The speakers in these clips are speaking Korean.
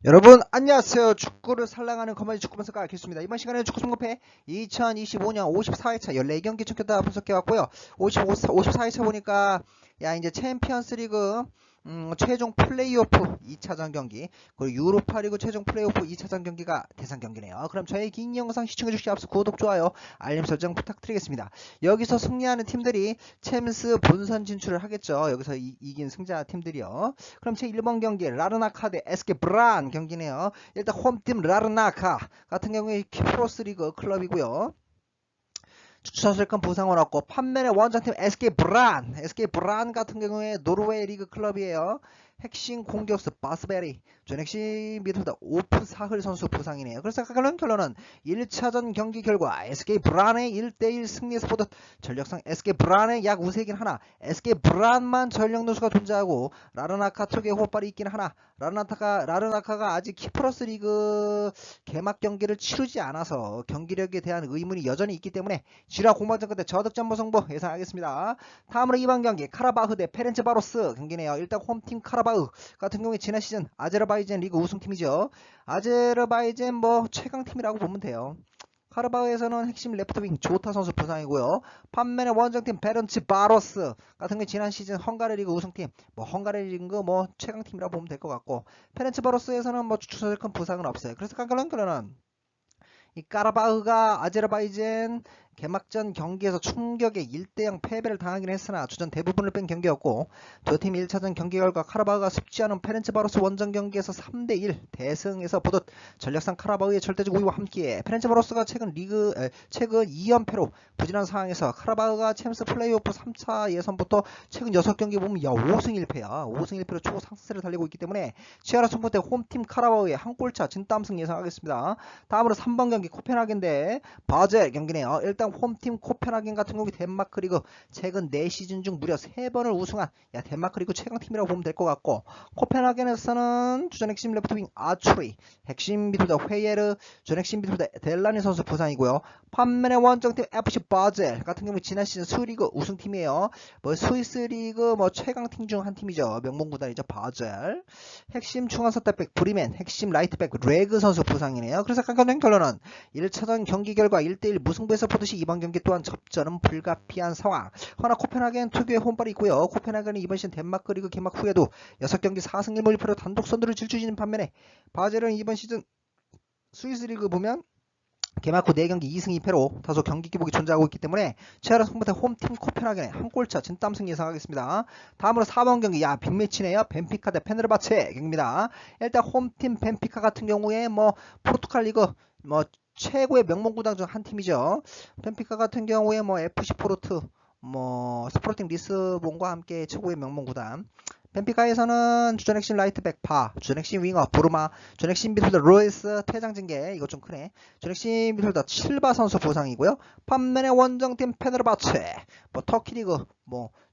여러분 안녕하세요. 축구를 사랑하는 커머니 축구 분석가 길수입니다. 이번 시간에는 축구 선거패 2025년 54회차 14경기 chung 분석해왔고요. 54회차 보니까 이제 챔피언스리그 최종 플레이오프 2차전 경기, 그리고 유로파리그 최종 플레이오프 2차전 경기가 대상 경기네요. 그럼 저희 긴 영상 시청해주시기 앞서 구독, 좋아요, 알림 설정 부탁드리겠습니다. 여기서 승리하는 팀들이 챔스 본선 진출을 하겠죠. 여기서 이긴 승자 팀들이요. 그럼 제 1번 경기 라르나카 대 SK 브란 경기네요. 일단 홈팀 라르나카 같은 경우에 키프로스 리그 클럽이고요. 선수권 부상을 얻고 판면의 원정팀 SK 브란 같은 경우에 노르웨이 리그 클럽이에요. 핵심 공격수 바스베리, 전 핵심 미드필더 오프 사흘 선수 부상이네요. 그래서 결론은 1차전 경기 결과 SK 브란의 1대1 승리에서 보듯 전력상 SK 브란의 약 우세이긴 하나 SK 브란만 전력 누수가 존재하고 라르나카 특유의 호흡발이 있긴 하나 라르나카가 아직 키프로스 리그 개막 경기를 치르지 않아서 경기력에 대한 의문이 여전히 있기 때문에 지라 공방전 끝에 저득점 무승부 예상하겠습니다. 다음으로 이번 경기 카라바흐 대 페렌츠바로스 경기네요. 일단 홈팀 카라바흐 같은 경우에 지난 시즌 아제르바이잔 리그 우승팀이죠. 아제르바이잔 최강팀이라고 보면 돼요. 카라바흐에서는 핵심 레프트윙 조타 선수 부상이고요. 반면에 원정팀 페렌츠바로스 같은 경우 지난 시즌 헝가리 리그 우승팀, 헝가리 리그 최강팀이라고 보면 될 것 같고, 페렌츠바로스에서는 주축선수 큰 부상은 없어요. 그래서 결론은 이 카라바흐가 아제르바이잔 개막전 경기에서 충격의 1대0 패배를 당하긴 했으나 주전 대부분을 뺀 경기였고, 두 팀 1차전 경기 결과 카라바흐가 쉽지 않은 페렌츠바로스 원정 경기에서 3대1 대승에서 보듯 전력상 카라바흐의 절대적 우위와 함께 페렌츠바로스가 최근 2연패로 부진한 상황에서 카라바흐가 챔스 플레이오프 3차 예선부터 최근 6경기 보면 5승 1패야. 5승 1패로 초상승세를 달리고 있기 때문에 치열한 승부대 홈팀 카라바흐의 한 골차 진땀승 예상하겠습니다. 다음으로 3번 경기 코펜하겐 바젤 경기네요. 일단 홈팀 코펜하겐 같은 경우 덴마크 리그 최근 4시즌 중 무려 3번을 우승한 덴마크 리그 최강팀이라고 보면 될 것 같고, 코펜하겐에서는 주전 핵심 레프트윙 아추리, 핵심 미드필더 회예르, 전 핵심 미드필더 델라니 선수 부상이고요. 반면에 원정팀 FC 바젤 같은 경우 지난 시즌 스위리그 우승팀이에요. 스위스 리그 최강팀 중 한 팀이죠. 명문구단이죠. 바젤. 핵심 중앙선택백 브리멘, 핵심 라이트백 레그 선수 부상이네요. 그래서 결론은 1차전 경기 결과 1대1 무승부에서 보듯이 이번 경기 또한 접전은 불가피한 상황. 허나 코펜하겐 특유의 홈발이 있고요. 코펜하겐은 이번 시즌 덴마크 리그 개막 후에도 6경기 4승 1무 1패로 단독 선두를 질주지는 반면에 바젤은 이번 시즌 스위스 리그 보면 개막 후 4경기 2승 2패로 다소 경기 기복이 존재하고 있기 때문에 치열한 승부대 홈팀 코펜하겐의 한 골차 진땀승 예상하겠습니다. 다음으로 4번 경기 빅매치네요. 벤피카 대 페네르바체 경기입니다. 일단 홈팀 벤피카 같은 경우에 포르투갈 리그 최고의 명문구단 중 한 팀이죠. 벤피카 같은 경우에 FC 포르투, 스포팅 리스본과 함께 최고의 명문구단. 벤피카에서는 주전 핵심 라이트백 주전 핵심 윙어 부르마, 전 핵심 미드필더 로이스 퇴장 징계, 이거 좀 크네. 전 핵심 미드필더 실바 선수 부상이고요. 반면에 원정팀 페네르바체, 터키 리그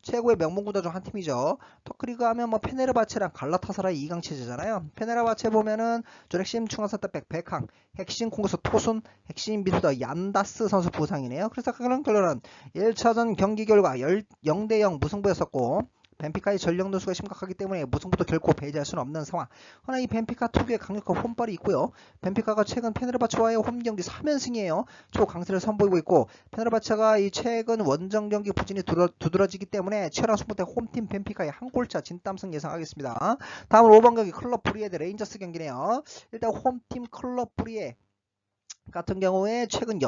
최고의 명문구단 중 한 팀이죠. 터키 리그 하면 페네르바체랑 갈라타사라의 2강 체제잖아요. 페네르바체 보면은 전 핵심 중앙선택백 백항, 핵심 공격수 토순, 핵심 미드필더 얀다스 선수 부상이네요. 그래서 결론은 1차전 경기 결과 0대0 무승부였었고, 벤피카의 전력 누수가 심각하기 때문에 무승부도 결코 배제할 수는 없는 상황. 허나 이 벤피카 특유의 강력한 홈발이 있고요. 벤피카가 최근 페네르바체와의 홈경기 3연승이에요. 초강세를 선보이고 있고, 페네르바체가 이 최근 원정 경기 부진이 두드러지기 때문에 치열한 승부대 홈팀 벤피카의 한 골차 진땀승 예상하겠습니다. 다음으로 5번 경기 클럽 브리에 대 레인저스 경기네요. 일단 홈팀 클럽 브리에 같은 경우에 최근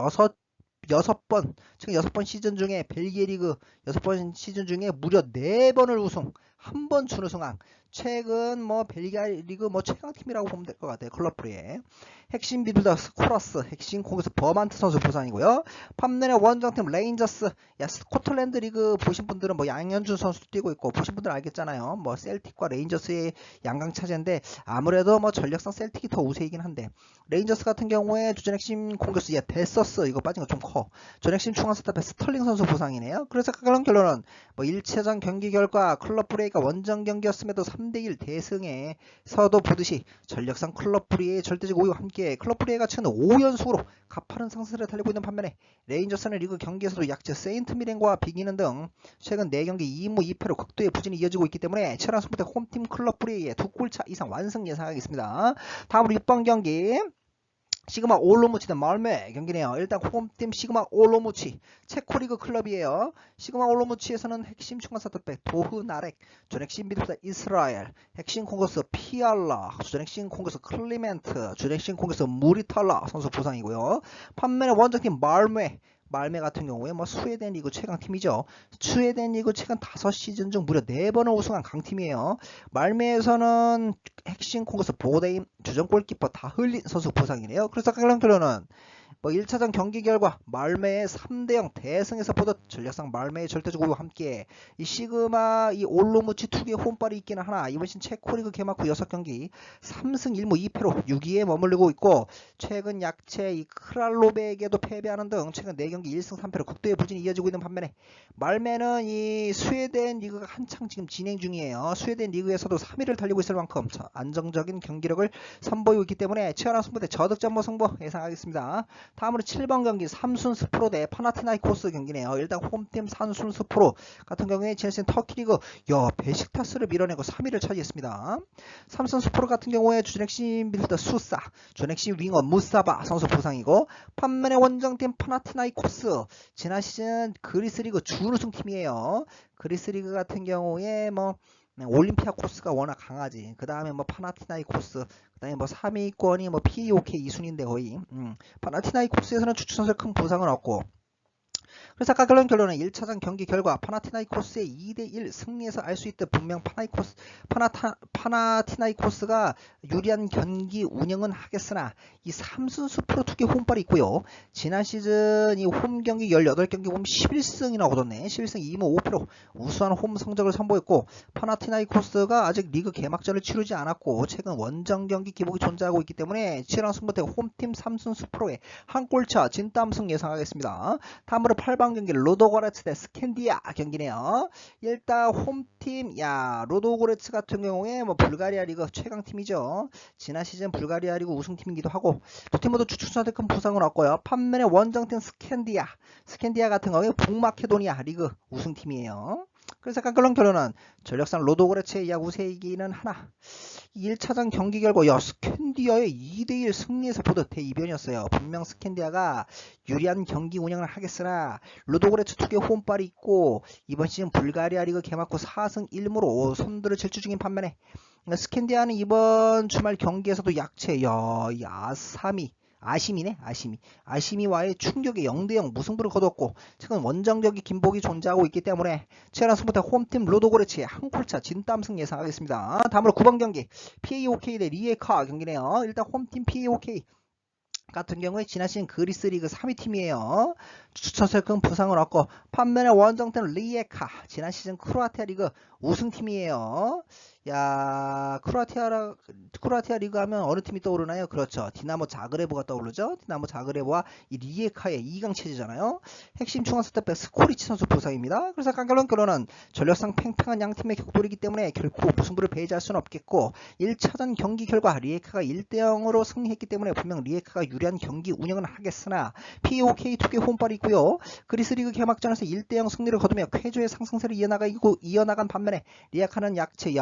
6번 시즌 중에 벨기에 리그 6번 시즌 중에 무려 4번을 우승, 한 번 준우승한 최근 벨기에 리그 최강팀이라고 보면 될 것 같아요. 클럽브리에 핵심 미드필더 스코라스, 핵심 공격수 버만트 선수 부상이고요. 반면에 원정팀 레인저스, 스코틀랜드 리그 보신 분들은 양현준 선수도 뛰고 있고, 보신 분들은 알겠잖아요. 셀틱과 레인저스의 양강 차제인데 아무래도 전력상 셀틱이 더 우세이긴 한데, 레인저스 같은 경우에 주전 핵심 공격수 데서스, 이거 빠진 거 좀 커. 전 핵심 중앙스탑의 스털링 선수 부상이네요. 그래서 결론은 1차전 경기 결과 클럽 브레이가 원정 경기였음에도 3대1 대승에서도 보듯이 전력상 클럽 브리의 절대적 우위와 함께 클럽 브리에가 최근 5연속으로 가파른 상승세를 달리고 있는 반면에 레인저스는 리그 경기에서도 약체 세인트 미렌과 비기는 등 최근 4경기 2무 2패로 극도의 부진이 이어지고 있기 때문에 치열한 승부대 홈팀 클럽 브리에의 2골차 이상 완승 예상하겠습니다. 다음으로 6번 경기 시그마 올로무치 대 말메 경기네요. 일단 홈팀 시그마 올로무치 체코리그 클럽이에요. 시그마 올로무치에서는 핵심 중간 사트백 도흐 나렉, 준핵심 미드필더 이스라엘, 핵심 공격수 피알라, 준핵심 공격수 클리멘트, 준핵심 공격수 무리탈라 선수 부상이고요. 판면의 원정팀 말메 같은 경우에 뭐 스웨덴 리그 최강팀이죠. 스웨덴 리그 최근 5시즌 중 무려 4번을 우승한 강팀이에요. 말메에서는 핵심 공격수 보데임, 주전 골키퍼 다흘린 선수 부상이네요. 그래서 결론은 뭐 1차전 경기 결과 말메의 3대0 대승에서 보듯 전력상 말메의 절대적 우위와 함께 이 시그마 이 올로무치 투기의 홈발이 있기는 하나 이번 시즌 체코리그 개막 후 6경기 3승 1무 2패로 6위에 머물르고 있고 최근 약체 이 크랄로베에게도 패배하는 등 최근 4경기 1승 3패로 극도의 부진이 이어지고 있는 반면에 말메는 이 스웨덴 리그가 한창 지금 진행 중이에요. 스웨덴 리그에서도 3위를 달리고 있을 만큼 안정적인 경기력을 선보이고 있기 때문에 치열한 승부대 저득점 승부 예상하겠습니다. 다음으로 7번 경기 삼순스프로 대 파나티나이코스 경기네요. 일단 홈팀 삼순스프로 같은 경우에 지난 시즌 터키리그 베식타스를 밀어내고 3위를 차지했습니다. 삼순스프로 같은 경우에 주전핵심 미드필더 수사, 주전핵심 윙어 무사바 선수 부상이고 반면의 원정팀 파나티나이코스 지난 시즌 그리스리그 준우승팀이에요. 그리스리그 같은 경우에 뭐 올림피아코스가 워낙 강하지. 그 다음에 뭐 파나티나이코스, 그 다음에 뭐 3위권이 뭐 POK 2순위인데 거의. 파나티나이코스에서는 추천선수의 큰 부상은 없고. 그래서 아까 결론은 1차전 경기 결과 파나티나이코스의 2대1 승리에서 알 수 있듯 분명 파나티나이코스가 유리한 경기 운영은 하겠으나 이 삼순수 프로투기 홈발이 있고요. 지난 시즌 이 홈 경기 18경기 보면 11승이나 거뒀네. 11승 2무 5패로 우수한 홈 성적을 선보였고 파나티나이코스가 아직 리그 개막전을 치르지 않았고 최근 원정 경기 기복이 존재하고 있기 때문에 치열한 승부대 홈팀 삼순수 프로의 한 골차 진땀승 예상하겠습니다. 다음으로 8번 경기 로도고레츠 대 스캔디아 경기네요. 일단 홈팀 로도고레츠 같은 경우에 뭐 불가리아 리그 최강팀이죠. 지난 시즌 불가리아 리그 우승팀이기도 하고 두 팀 모두 추천선수의 큰 부상은 없고요. 판면의 원정팀 스캔디아 같은 경우에 북마케도니아 리그 우승팀이에요. 그래서 약간 결론은 전력상 로도고레츠의 우세이기는 하나 1차전 경기 결과 스캔디아의 2대1 승리에서 보듯 대이변이었어요. 분명 스캔디아가 유리한 경기 운영을 하겠으나 로도고레츠 투기의 홈발이 있고 이번 시즌 불가리아 리그 개막 후 4승 1무로 선두를 질주 중인 반면에 스캔디아는 이번 주말 경기에서도 약체 아시미와의 충격의 0대0 무승부를 거뒀고 최근 원정적인 김복이 존재하고 있기 때문에 치열한 승부대 홈팀 로도고레츠의 한 골차 진땀승 예상하겠습니다. 다음으로 9번 경기 PAOK 대 리에카 경기네요. 일단 홈팀 PAOK 같은 경우에 지난 시즌 그리스 리그 3위 팀이에요. 추천설 큰 부상을 얻고 반면에 원정팀 리에카 지난 시즌 크로아티아 리그 우승팀이에요. 크로아티아 리그 하면 어느 팀이 떠오르나요? 그렇죠. 디나모 자그레브가 떠오르죠. 디나모 자그레브와 이 리에카의 2강 체제잖아요. 핵심 중앙 스텝백 스코리치 선수 부상입니다. 그래서 결론은 전력상 팽팽한 양팀의 격돌이기 때문에 결코 무승부를 배제할 수는 없겠고 1차전 경기 결과 리에카가 1대0으로 승리했기 때문에 분명 리에카가 유리한 경기 운영은 하겠으나 POK 투기 홈발이 있고요. 그리스 리그 개막전에서 1대0 승리를 거두며 쾌조의 상승세를 이어나간 반면에 리에카는 약체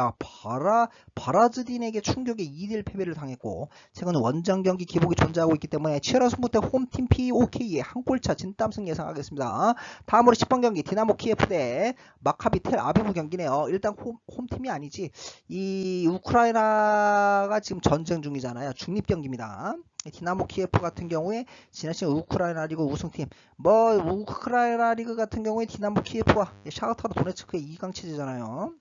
바라즈딘에게 충격의 2대1 패배를 당했고 최근 원정 경기 기복이 존재하고 있기 때문에 치열한 승부대 홈팀 POK의 한 골차 진땀승 예상하겠습니다. 다음으로 10번 경기 디나모 키예프 대 마카비 텔 아비브 경기네요. 일단 홈팀이 아니지 이 우크라이나가 지금 전쟁 중이잖아요. 중립 경기입니다. 디나모 키예프 같은 경우에 지난 시즌 우크라이나 리그 우승팀 우크라이나 리그 같은 경우에 디나모 키예프와 샤흐타르 도네츠크의 2강 체제잖아요.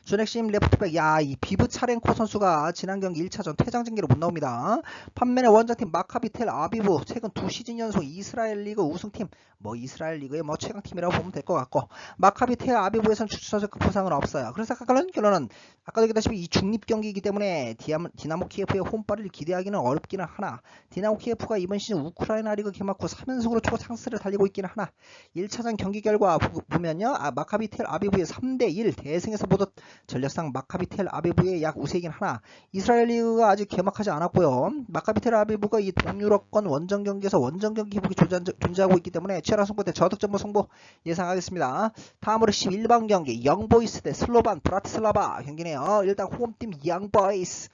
준핵심 레프트백 이 비브차렌코 선수가 지난 경기 1차전 퇴장징계로 못 나옵니다. 반면에 원정팀 마카비 텔 아비브 최근 2시즌 연속 이스라엘 리그 우승팀 이스라엘 리그의 최강팀이라고 보면 될 것 같고 마카비 텔 아비브에서는 추천선수 부상은 없어요. 그래서 결론은 아까도 얘기했다시피 이 중립 경기이기 때문에 디나모 키예프의 홈발을 기대하기는 어렵기는 하나 디나모 키예프가 이번 시즌 우크라이나 리그 개막 후 3연속으로 초상승세를 달리고 있기는 하나 1차전 경기 결과 보면요 마카비 텔 아비브의 3대1 대승에서 보듯 전력상 마카비 텔 아비브의 약 우세이긴 하나 이스라엘 리그가 아직 개막하지 않았고요. 마카비 텔 아비브가 이 동유럽권 원정 경기에서 원정 경기 기록이 존재하고 있기 때문에 치열한 승부 대 저득점으로 승부 예상하겠습니다. 다음으로 11번 경기 영보이스 대 슬로반 브라티슬라바 경기네요. 일단 홈팀 영보이스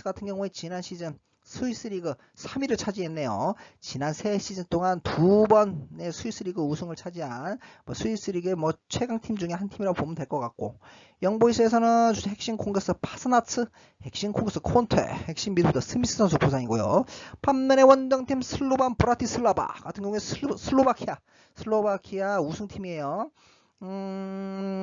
같은 경우에 지난 시즌 스위스 리그 3위를 차지했네요. 지난 세 시즌 동안 2번의 스위스 리그 우승을 차지한 스위스 리그의 최강팀 중에 한 팀이라고 보면 될 것 같고 영보이스에서는 핵심 공격수 파스나츠, 핵심 공격수 콘테, 핵심 미드필더 스미스 선수 부상이고요. 반면에 원정팀 슬로반 브라티슬라바 같은 경우에 슬로바키아 우승팀이에요.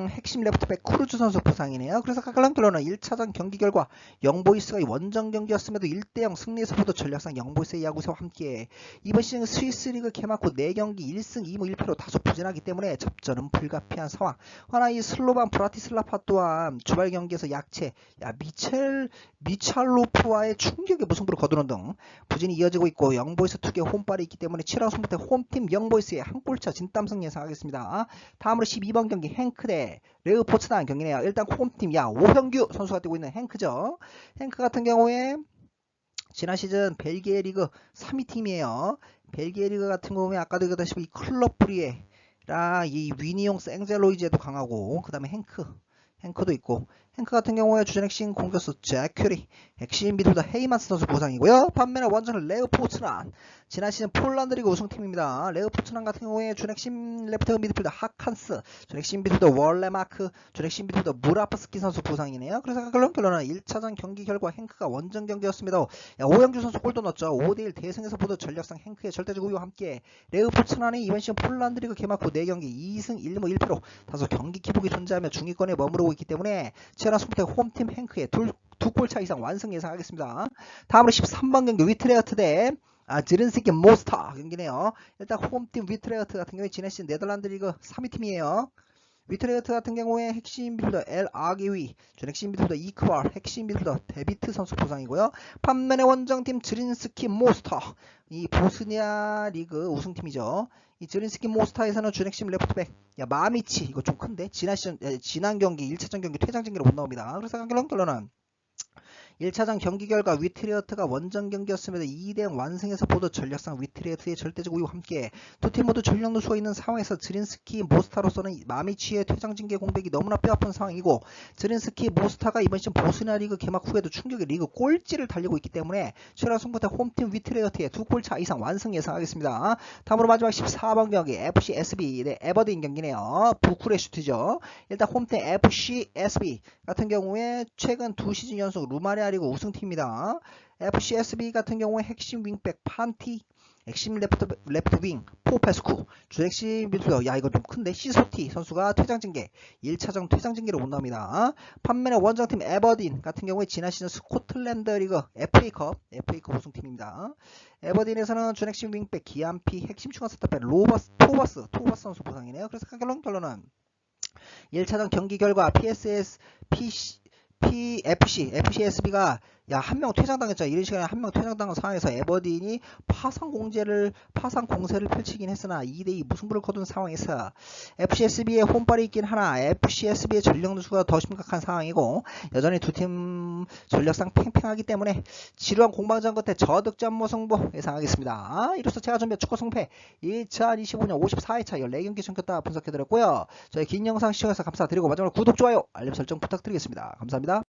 핵심 레프트백 크루즈 선수 부상이네요. 그래서 각글런클러는 1차전 경기 결과 영보이스가 원정 경기였음에도 1대0 승리에서 보도 전략상 영보이스의 야구세와 함께 이번 시즌 스위스 리그 개막 후 4경기 1승 2무 1패로 다소 부진하기 때문에 접전은 불가피한 상황. 허나 이 슬로반 브라티슬라파 또한 주말 경기에서 약체 미찰로프와의 충격의 무승부를 거두는 등 부진이 이어지고 있고 영보이스 투기의 홈발이 있기 때문에 7화 승부 때 홈팀 영보이스의 한 골차 진땀승 예상하겠습니다. 다음으로 12번 경기 행크 대 레우 포츠단 경기네요. 일단 홈팀 오형규 선수가 뛰고 있는 행크죠. 행크 같은 경우에 지난 시즌 벨기에 리그 3위 팀이에요. 벨기에 리그 같은 경우에 아까도 얘기했다시피 이 클럽 브리에랑 이 위니용 생젤로이즈에도 강하고 그 다음에 행크도 있고 행크 같은 경우에 주전 핵심 공격수 잭 큐리, 핵심 미드필더 헤이만스 선수 부상이고요. 반면에 원정은 레우 포츠란 지난 시즌 폴란드 리그 우승팀입니다. 레우 포츠란 같은 경우에 주전 핵심 레프트 미드필더 하칸스, 주전 핵심 미드필더 월레마크, 주전 핵심 미드필더 무라프스키 선수 부상이네요. 그래서 결론은 1차전 경기 결과 행크가 원정 경기였습니다. 오영주 선수 골도 넣었죠. 5대1 대승에서 보도 전력상 행크의 절대적 우위와 함께 레우 포츠란이 이번 시즌 폴란드 리그 개막 후 4경기 2승 1무 1패로 다소 경기 기복이 존재하며 중위권에 머무르고 있기 때문에 치열한 승부 때 홈팀 행크의 두 골차 이상 완승 예상하겠습니다. 다음으로 13번 경기 위트레어트 대 지른스키 모스타 경기네요. 일단 홈팀 위트레어트 같은 경우에 지난 시즌 네덜란드 리그 3위 팀이에요. 위트레어트 같은 경우에 핵심 미드필더 엘 아기위, 전 핵심 미드필더 이크왈, 핵심 미드필더 데비트 선수 부상이고요. 반면에 원정팀 지린스키 모스타, 이 보스니아 리그 우승팀이죠. 이 지린스키 모스타에서는 준 핵심 레프트백 마미치, 이거 좀 큰데 지난 경기 1차전 경기 퇴장 징계로 못 나옵니다. 그래서 결론은 1차전 경기 결과 위트리어트가 원정 경기였음에도 2대0 완승에서 보도 전력상 위트리어트의 절대적 우위와 함께 두 팀 모두 전력 누수가 있는 상황에서 지린스키 모스타로서는 마미치의 퇴장징계 공백이 너무나 뼈아픈 상황이고 지린스키 모스타가 이번 시즌 보스니아 리그 개막 후에도 충격의 리그 꼴찌를 달리고 있기 때문에 최락 승부 때 홈팀 위트리어트의 2골차 이상 완승 예상하겠습니다. 다음으로 마지막 14번 경기 FC SB 대 에버딘 경기네요. 부쿠레슈트죠. 일단 홈팀 FC SB 같은 경우에 최근 2시즌 연속 루마니아 리그 우승팀입니다. FC SB 같은 경우에 핵심 윙백 판티, 핵심 레프트 윙 포페스쿠, 주핵심 미드필더 이거 좀 큰데 시소티 선수가 퇴장징계 1차전 퇴장징계로 못 나옵니다. 반면에 원정팀 에버딘 같은 경우에 지난 시즌 스코틀랜드 리그 FA컵 우승팀입니다. 에버딘에서는 준핵심 윙백 기안피, 핵심 중앙 스타백 토버스 선수 부상이네요. 그래서 결론은 1차전 경기 결과 FCSB가 한 명 퇴장당했죠. 이런 시간에 한 명 퇴장당한 상황에서 에버딘이 파상 공세를 펼치긴 했으나 2대2 무승부를 거둔 상황에서 FCSB의 홈발이 있긴 하나 FCSB의 전력 누수가 더 심각한 상황이고 여전히 두 팀 전력상 팽팽하기 때문에 지루한 공방전 끝에 저득점 무승부 예상하겠습니다. 이로써 제가 준비한 축구 승패 2025년 54회차 14경기 전켰다 분석해드렸고요. 저희 긴 영상 시청해주셔서 감사드리고 마지막으로 구독, 좋아요, 알림 설정 부탁드리겠습니다. 감사합니다.